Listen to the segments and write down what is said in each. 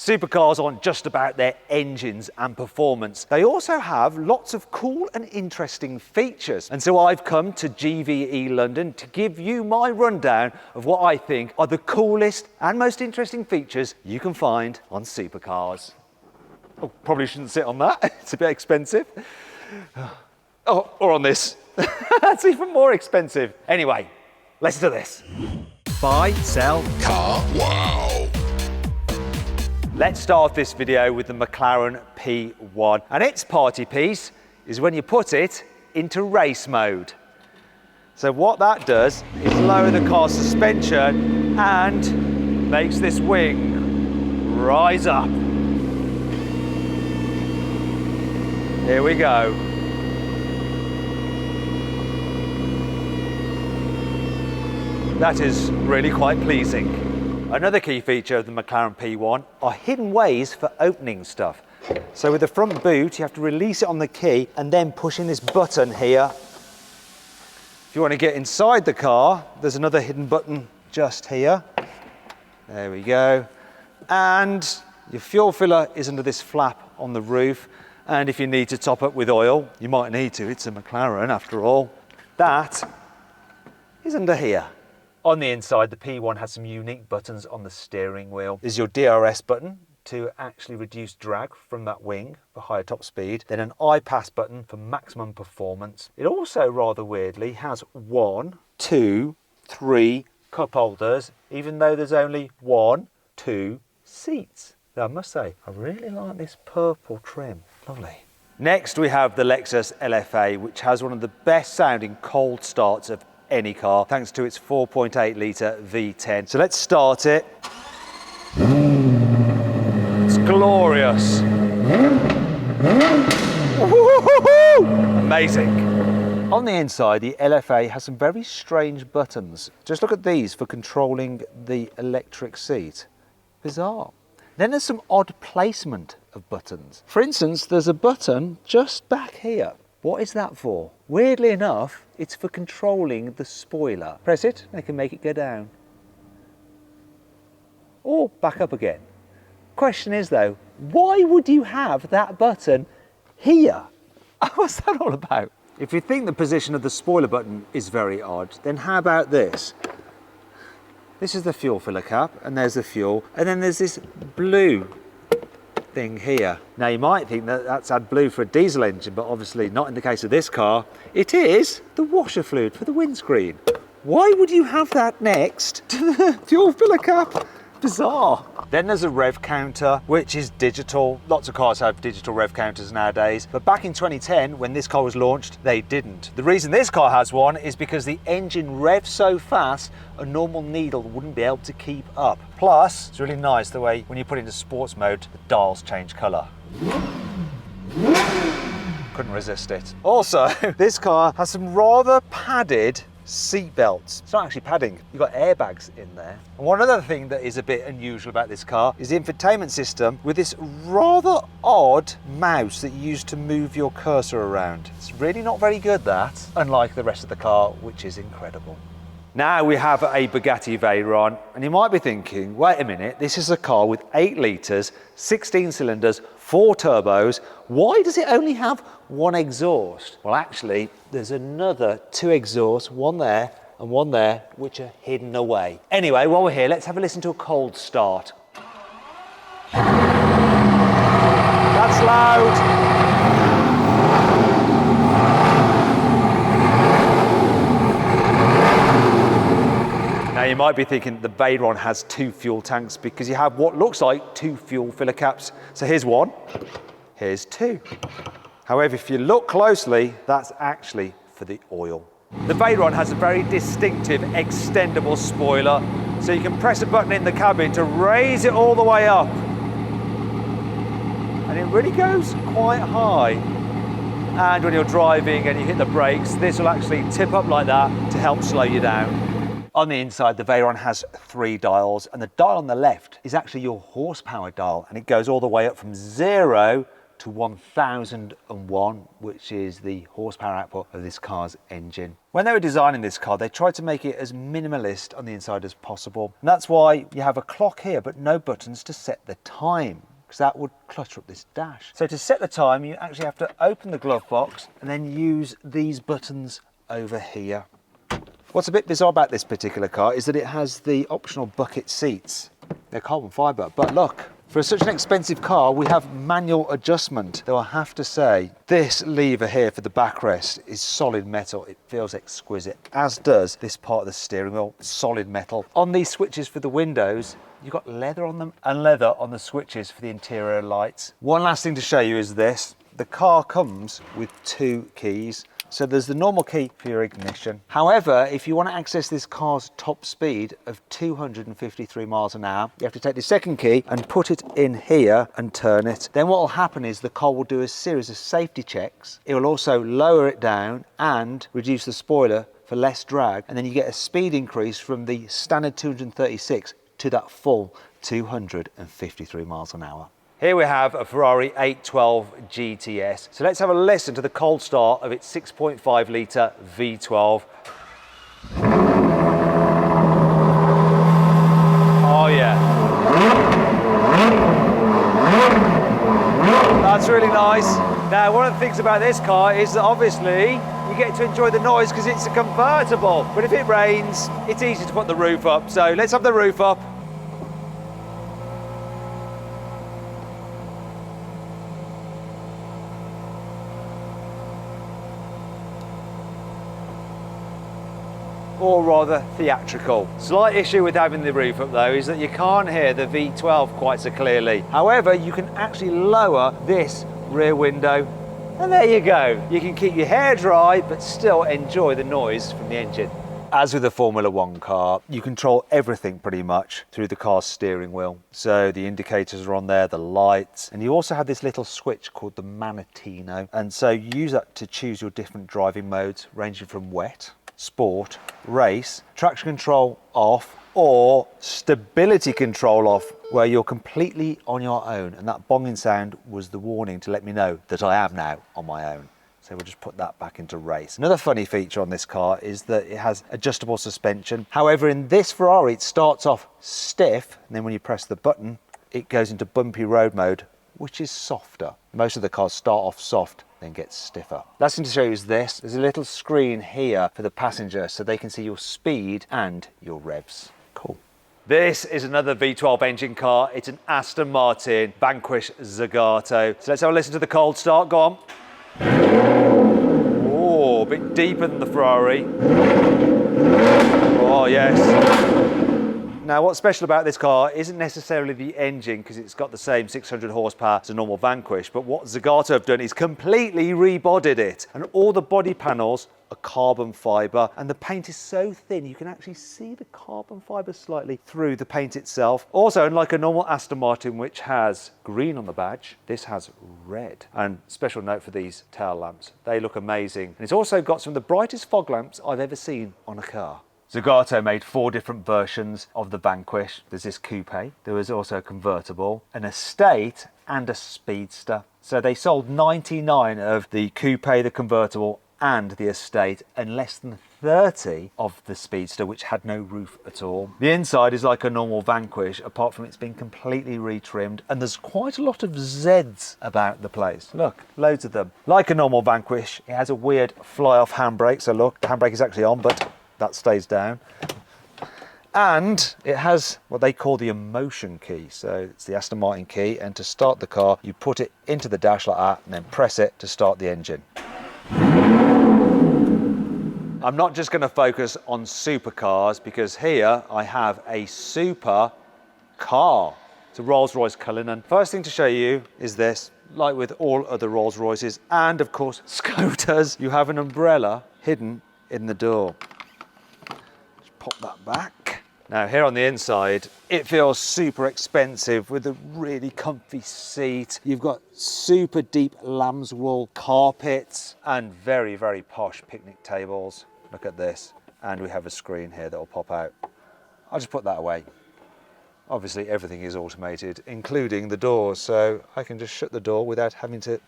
Supercars aren't just about their engines and performance. They also have lots of cool and interesting features. And so I've come to GVE London to give you my rundown of what I think are the coolest and most interesting features you can find on supercars. Oh, probably shouldn't sit on that. It's a bit expensive. Oh, or on this. That's even more expensive. Anyway, let's do this. Buy, sell, car, wow. Let's start this video with the McLaren P1. And its party piece is when you put it into race mode. So what that does is lower the car's suspension and makes this wing rise up. Here we go. That is really quite pleasing. Another key feature of the McLaren P1 are hidden ways for opening stuff. So with the front boot, you have to release it on the key and then push in this button here. If you want to get inside the car, there's another hidden button just here. There we go. And your fuel filler is under this flap on the roof. And if you need to top up with oil, you might need to. It's a McLaren after all. That is under here. On the inside, the P1 has some unique buttons on the steering wheel. There's your DRS button to actually reduce drag from that wing for higher top speed. Then an I-Pass button for maximum performance. It also, rather weirdly, has 1, 2, 3 cup holders, even though there's only 1, 2 seats. Now, I must say, I really like this purple trim. Lovely. Next, we have the Lexus LFA, which has one of the best sounding cold starts of any car, thanks to its 4.8 litre V10. So let's start it. It's glorious. Amazing. On the inside, the LFA has some very strange buttons. Just look at these for controlling the electric seat. Bizarre. Then there's some odd placement of buttons. For instance, there's a button just back here. What is that for? Weirdly enough, it's for controlling the spoiler. Press it, they can make it go down. Or back up again. Question is though, why would you have that button here? What's that all about? If you think the position of the spoiler button is very odd, then how about this? This is the fuel filler cap, and there's the fuel, and then there's this blue thing here. Now you might think that that's AdBlue for a diesel engine, but obviously not in the case of this car. It is the washer fluid for the windscreen. Why would you have that next to the fuel filler cap? Bizarre. Then there's a rev counter, which is digital. Lots of cars have digital rev counters nowadays, but back in 2010, when this car was launched, they didn't. The reason this car has one is because the engine revs so fast, a normal needle wouldn't be able to keep up. Plus, it's really nice the way when you put it into sports mode, the dials change colour. Couldn't resist it. Also, this car has some rather padded seat belts. It's not actually padding, you've got airbags in there. And one other thing that is a bit unusual about this car is the infotainment system with this rather odd mouse that you use to move your cursor around. It's really not very good, that, unlike the rest of the car, which is incredible. Now we have a Bugatti Veyron, and you might be thinking, wait a minute, this is a car with 8 litres, 16 cylinders, 4 turbos. Why does it only have 1 exhaust? Well, actually, there's another 2 exhausts, one there and one there, which are hidden away. Anyway, while we're here, let's have a listen to a cold start. That's loud. Now you might be thinking the Veyron has 2 fuel tanks because you have what looks like 2 fuel filler caps. So here's 1, here's 2. However, if you look closely, that's actually for the oil. The Veyron has a very distinctive extendable spoiler, so you can press a button in the cabin to raise it all the way up. And it really goes quite high. And when you're driving and you hit the brakes, this will actually tip up like that to help slow you down. On the inside, the Veyron has 3 dials, and the dial on the left is actually your horsepower dial, and it goes all the way up from 0 to 1001, which is the horsepower output of this car's engine. When they were designing this car, they tried to make it as minimalist on the inside as possible. And that's why you have a clock here, but no buttons to set the time, because that would clutter up this dash. So to set the time, you actually have to open the glove box and then use these buttons over here. What's a bit bizarre about this particular car is that it has the optional bucket seats. They're carbon fibre, but look, for such an expensive car, we have manual adjustment. Though I have to say, this lever here for the backrest is solid metal. It feels exquisite, as does this part of the steering wheel, solid metal. On these switches for the windows, you've got leather on them and leather on the switches for the interior lights. One last thing to show you is this. The car comes with 2 keys. So there's the normal key for your ignition. However, if you want to access this car's top speed of 253 miles an hour, you have to take the second key and put it in here and turn it. Then what will happen is the car will do a series of safety checks. It will also lower it down and reduce the spoiler for less drag. And then you get a speed increase from the standard 236 to that full 253 miles an hour. Here we have a Ferrari 812 GTS. So let's have a listen to the cold start of its 6.5 litre V12. Oh yeah. That's really nice. Now, one of the things about this car is that obviously you get to enjoy the noise because it's a convertible. But if it rains, it's easy to put the roof up. So let's have the roof up. Or rather theatrical. Slight issue with having the roof up though is that you can't hear the V12 quite so clearly. However, you can actually lower this rear window and there you go. You can keep your hair dry but still enjoy the noise from the engine. As with a Formula One car, you control everything pretty much through the car's steering wheel. So the indicators are on there, the lights, and you also have this little switch called the Manatino. And so you use that to choose your different driving modes, ranging from wet, sport, race, traction control off, or stability control off, where you're completely on your own. And that bonging sound was the warning to let me know that I am now on my own. So we'll just put that back into race. Another funny feature on this car is that it has adjustable suspension. However, in this Ferrari, it starts off stiff, and then when you press the button, it goes into bumpy road mode, which is softer. Most of the cars start off soft, then get stiffer. Last thing to show you is this. There's a little screen here for the passenger so they can see your speed and your revs. Cool. This is another V12 engine car. It's an Aston Martin Vanquish Zagato. So let's have a listen to the cold start. Go on. Oh, a bit deeper than the Ferrari. Oh, yes. Now, what's special about this car isn't necessarily the engine, because it's got the same 600 horsepower as a normal Vanquish, but what Zagato have done is completely rebodied it. And all the body panels are carbon fibre, and the paint is so thin you can actually see the carbon fibre slightly through the paint itself. Also, unlike a normal Aston Martin, which has green on the badge, this has red. And special note for these tail lamps. They look amazing. And it's also got some of the brightest fog lamps I've ever seen on a car. Zagato made 4 different versions of the Vanquish. There's this coupe, there was also a convertible, an estate and a speedster. So they sold 99 of the coupe, the convertible and the estate, and less than 30 of the speedster, which had no roof at all. The inside is like a normal Vanquish, apart from it's been completely retrimmed, and there's quite a lot of Zs about the place. Look, loads of them. Like a normal Vanquish, it has a weird fly-off handbrake, so look, the handbrake is actually on, but that stays down. And it has what they call the emotion key. So it's the Aston Martin key, and to start the car, you put it into the dash like that and then press it to start the engine. I'm not just going to focus on supercars, because here I have a super car. It's a Rolls-Royce Cullinan. First thing to show you is this. Like with all other Rolls-Royces and of course Scooters, you have an umbrella hidden in the door. Pop that back. Now here on the inside, it feels super expensive with a really comfy seat. You've got super deep lamb's wool carpets and very, very posh picnic tables. Look at this. And we have a screen here that will pop out. I'll just put that away. Obviously everything is automated, including the doors, so I can just shut the door without having to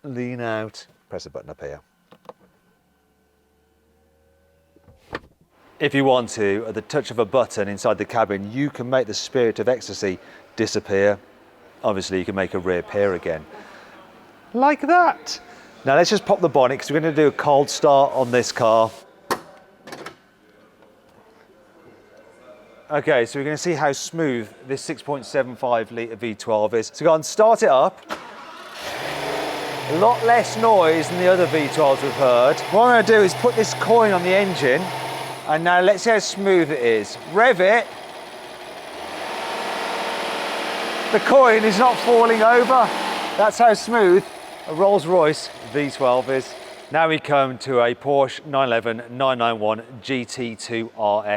lean out. Press a button up here. If you want to, at the touch of a button inside the cabin, you can make the spirit of ecstasy disappear. Obviously you can make her reappear again. Like that. Now let's just pop the bonnet because we're going to do a cold start on this car. Okay, so we're going to see how smooth this 6.75 litre V12 is. So go on, start it up. A lot less noise than the other V12s we've heard. What I'm going to do is put this coin on the engine, and now let's see how smooth it is. Rev it. The coin is not falling over. That's how smooth a Rolls-Royce V12 is. Now we come to a Porsche 911 991 GT2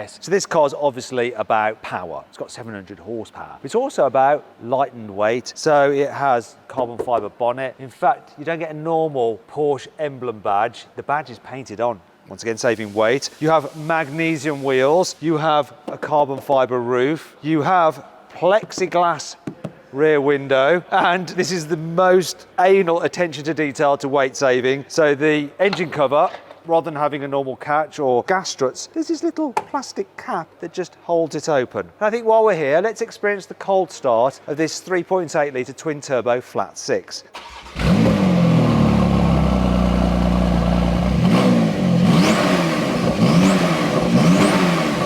RS. So this car's obviously about power. It's got 700 horsepower. It's also about light and weight. So it has carbon fibre bonnet. In fact, you don't get a normal Porsche emblem badge. The badge is painted on. Once again, saving weight. You have magnesium wheels. You have a carbon fibre roof. You have plexiglass rear window, and this is the most anal attention to detail to weight saving. So the engine cover, rather than having a normal catch or gas struts, there's this little plastic cap that just holds it open. And I think while we're here, let's experience the cold start of this 3.8 litre twin turbo flat six.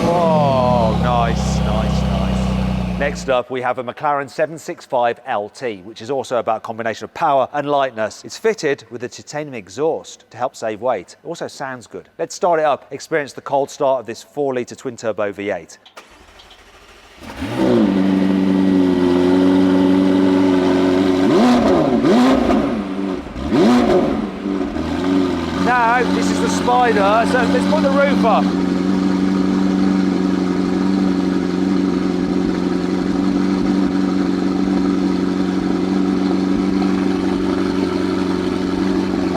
Oh, nice. Next up, we have a McLaren 765 LT, which is also about a combination of power and lightness. It's fitted with a titanium exhaust to help save weight. It also sounds good. Let's start it up, experience the cold start of this 4 litre twin turbo V8. Now, this is the Spider, so let's put the roof up.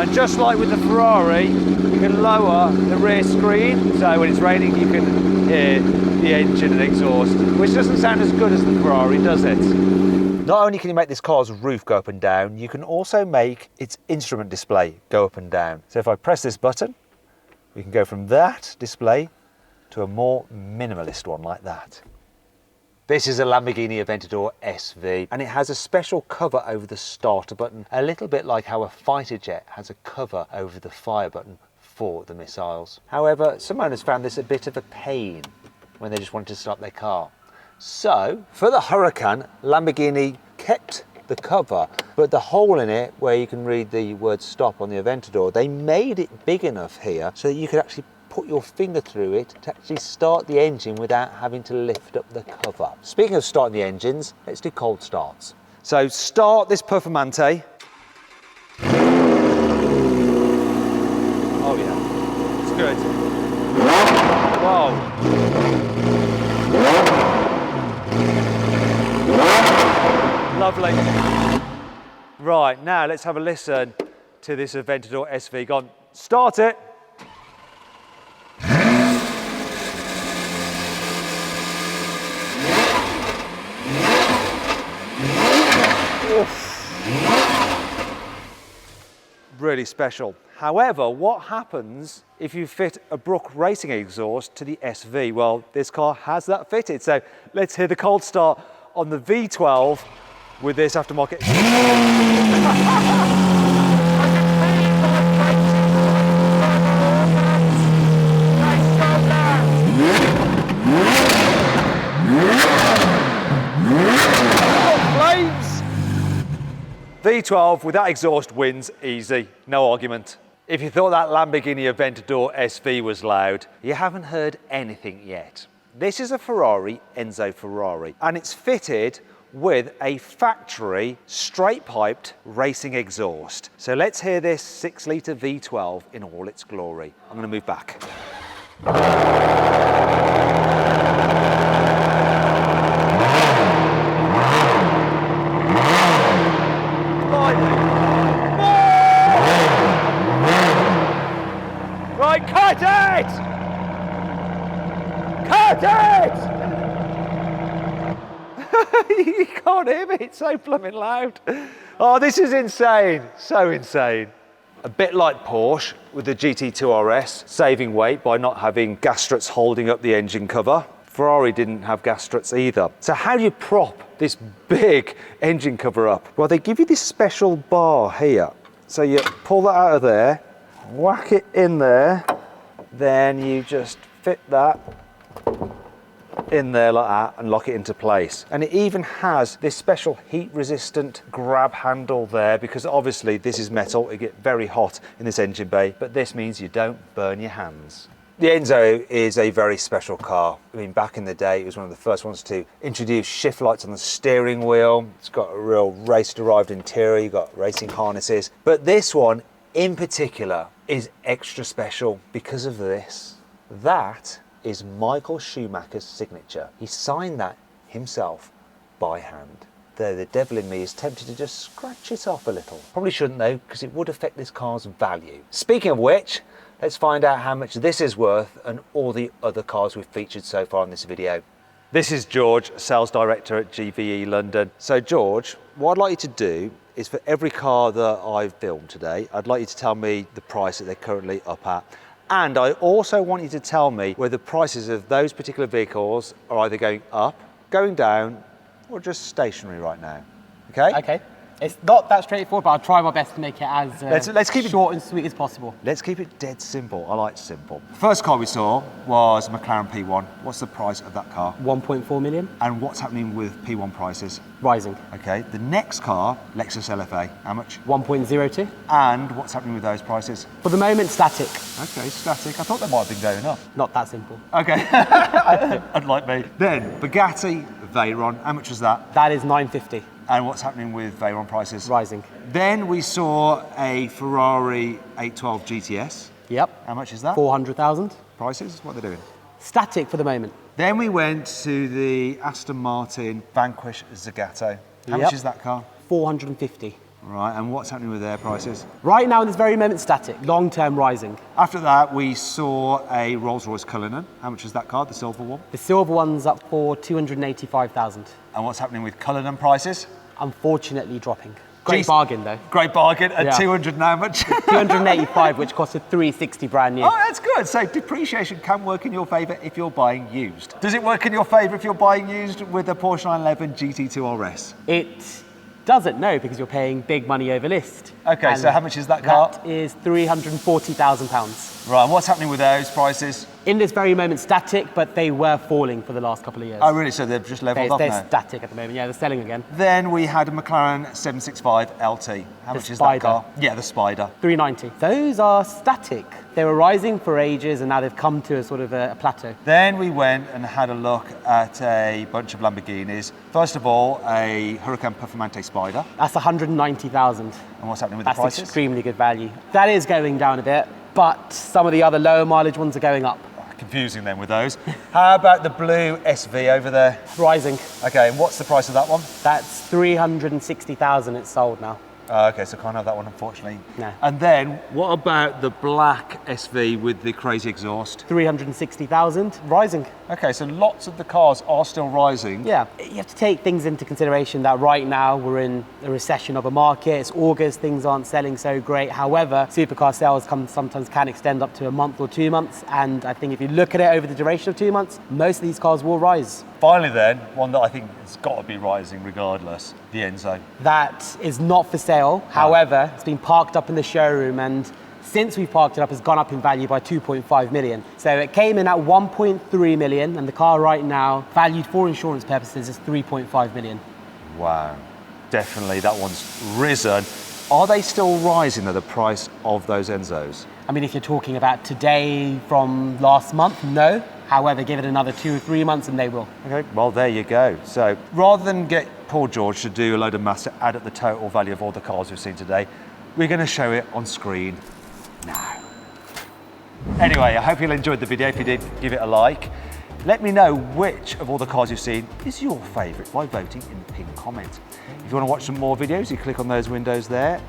And just like with the Ferrari, you can lower the rear screen, so when it's raining you can hear the engine and exhaust, which doesn't sound as good as the Ferrari, does it? Not only can you make this car's roof go up and down, you can also make its instrument display go up and down. So if I press this button, we can go from that display to a more minimalist one like that. This is a Lamborghini Aventador SV, and it has a special cover over the starter button, a little bit like how a fighter jet has a cover over the fire button for the missiles. However, some owners found this a bit of a pain when they just wanted to start their car. So, for the Huracan, Lamborghini kept the cover, but the hole in it where you can read the word stop on the Aventador, they made it big enough here so that you could actually put your finger through it to actually start the engine without having to lift up the cover. Speaking of starting the engines, let's do cold starts. So start this Performante. Oh yeah, it's good. Whoa. Lovely. Right, now let's have a listen to this Aventador SV. Go on, start it. Really special. However, what happens if you fit a Brook racing exhaust to the SV? Well, this car has that fitted. So let's hear the cold start on the V12 with this aftermarket. V12 with that exhaust wins easy, no argument. If you thought that Lamborghini Aventador SV was loud, you haven't heard anything yet. This is a Ferrari Enzo Ferrari, and it's fitted with a factory straight-piped racing exhaust. So let's hear this 6 litre V12 in all its glory. I'm going to move back. Right, cut it! Cut it! You can't hear me, it's so blooming loud. Oh, this is insane, so insane. A bit like Porsche with the GT2 RS, saving weight by not having gas struts holding up the engine cover. Ferrari didn't have gas struts either. So how do you prop this big engine cover up? Well, they give you this special bar here. So you pull that out of there, whack it in there, then you just fit that in there like that and lock it into place. And it even has this special heat resistant grab handle there, because obviously this is metal, it gets very hot in this engine bay, but this means you don't burn your hands. The Enzo is a very special car. I mean, back in the day, it was one of the first ones to introduce shift lights on the steering wheel. It's got a real race-derived interior, you've got racing harnesses. But this one in particular is extra special because of this. That is Michael Schumacher's signature. He signed that himself by hand. Though the devil in me is tempted to just scratch it off a little. Probably shouldn't though, because it would affect this car's value. Speaking of which, let's find out how much this is worth and all the other cars we've featured so far in this video. This is George, Sales Director at GVE London. So George, what I'd like you to do is for every car that I've filmed today, I'd like you to tell me the price that they're currently up at. And I also want you to tell me whether the prices of those particular vehicles are either going up, going down, or just stationary right now. Okay? Okay. It's not that straightforward, but I'll try my best to make it as let's keep short and sweet as possible. Let's keep it dead simple. I like simple. First car we saw was McLaren P1. What's the price of that car? 1.4 million. And what's happening with P1 prices? Rising. Okay. The next car, Lexus LFA. How much? 1.02. And what's happening with those prices? For the moment, static. Okay, static. I thought they might have been going up. Not that simple. Okay. Unlike me. Then Bugatti Veyron. How much was that? That is 950. And what's happening with Veyron prices? Rising. Then we saw a Ferrari 812 GTS. Yep. How much is that? 400,000. Prices? What are they doing? Static for the moment. Then we went to the Aston Martin Vanquish Zagato. How much is that car? 450. Right, and what's happening with their prices? Right now, in this very moment, static. Long-term rising. After that, we saw a Rolls-Royce Cullinan. How much is that car, the silver one? The silver one's up for 285,000. And what's happening with Cullinan prices? Unfortunately, dropping. Great bargain, though. Great bargain at 200 and how much? 285, which cost 360 brand new. Oh, that's good. So depreciation can work in your favour if you're buying used. Does it work in your favour if you're buying used with a Porsche 911 GT2 RS? It doesn't, no, because you're paying big money over list. Okay, And so how much is that car? That is £340,000. Right, and what's happening with those prices? In this very moment, static, but they were falling for the last couple of years. Oh, really? So they've just levelled off They're now? static at the moment, yeah, they're selling again. Then we had a McLaren 765 LT. How much is that car? Yeah, the Spider. 390. Those are static. They were rising for ages and now they've come to a sort of a plateau. Then we went and had a look at a bunch of Lamborghinis. First of all, a Huracan Performante Spider. That's 190,000. And what's happening with the That's prices? extremely good value. That is going down a bit, but some of the other lower mileage ones are going up. Confusing them with those. How about the blue SV over there? Rising. Okay, and what's the price of that one? That's 360,000. It's sold now. Okay, so can't have that one, unfortunately. No. And then, what about the black SV with the crazy exhaust? 360,000. Rising. Okay, so lots of the cars are still rising. Yeah, you have to take things into consideration that right now we're in a recession of a market. It's August, things aren't selling so great. However, supercar sales sometimes can extend up to a month or 2 months. And I think if you look at it over the duration of 2 months, most of these cars will rise. Finally then, one that I think has got to be rising regardless, the Enzo. That is not for sale. However, it's been parked up in the showroom and since we've parked it up, it's gone up in value by 2.5 million. So it came in at 1.3 million and the car right now, valued for insurance purposes, is 3.5 million. Wow, definitely that one's risen. Are they still rising at the price of those Enzos? I mean, if you're talking about today from last month, no. However, give it another 2 or 3 months and they will. Okay, well, there you go. So rather than get poor George to do a load of maths to add up the total value of all the cars we've seen today, we're going to show it on screen now. Anyway, I hope you enjoyed the video. If you did, give it a like. Let me know which of all the cars you've seen is your favourite by voting in the pinned comment. If you want to watch some more videos, you click on those windows there.